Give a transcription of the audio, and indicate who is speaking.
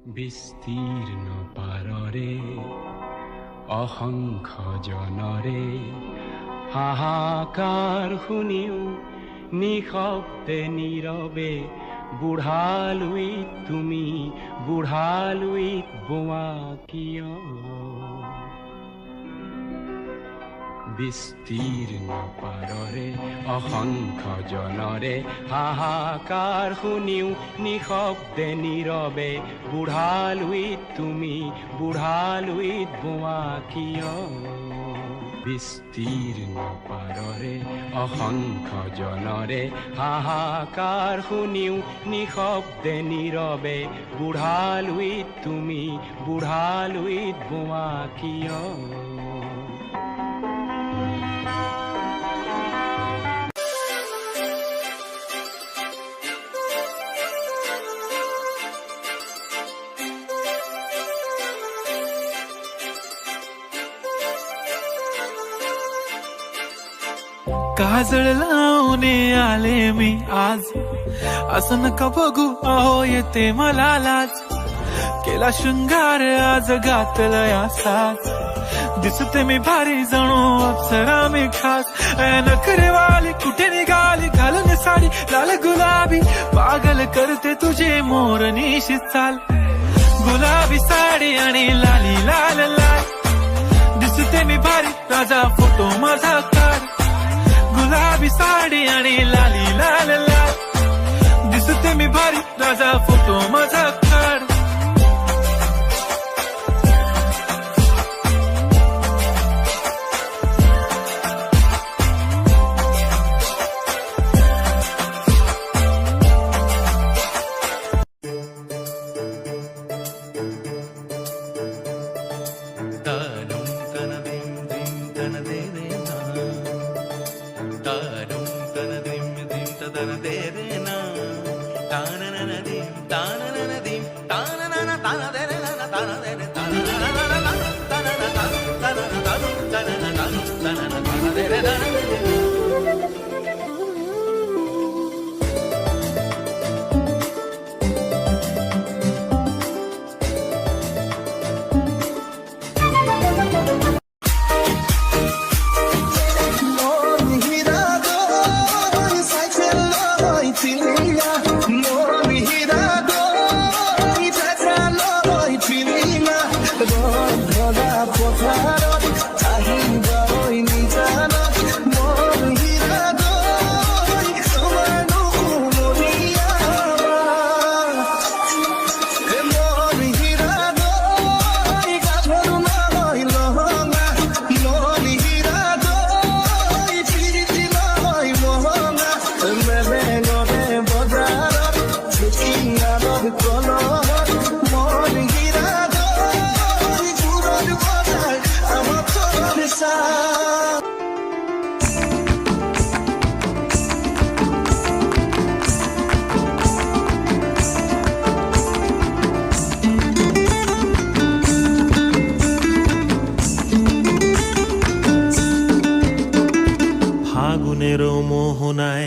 Speaker 1: বিস্তীৰ্ণ পাৰৰে অসংখ্য জনৰে হাহাকাৰ শুনিও নিশব্দে নীৰৱে বুঢ়ালুইত তুমি বুঢ়ালুইত বোৱা কিয় বিস্তীৰ্ণ পাৰৰে অসংখ্য জনৰে হাহাকাৰ শুনিও নিশব্দে নীৰৱে বুঢ়ালুইত তুমি বুঢ়ালুইত বোৱা কিয় বিস্তীৰ্ণ পাৰৰে অসংখ্য জনৰে হাহাকাৰ শুনিও নিশব্দে নীৰৱে বুঢ়ালুইত তুমি বুঢ়ালুইত বোৱা কিয়
Speaker 2: काजळ लावणे आले मी आज असं नका बघू अहो येते मला लाज केला शृंगार आज घातला असाच दिसते मी भारी जणू अप्सरा मी खास नखरेवाली कुठे निघाली घालून साडी लाल गुलाबी पागल करते तुझे मोरनीशी चाल गुलाबी साडी आणि लाली लाल लाल दिसते मी भारी राजा फोटो माझा काढ गुलाबी साडी आणि लाली लाल लाल दिसते मी भारी राजा फोटो माझा काढ ফাগুনেরও মোহনায়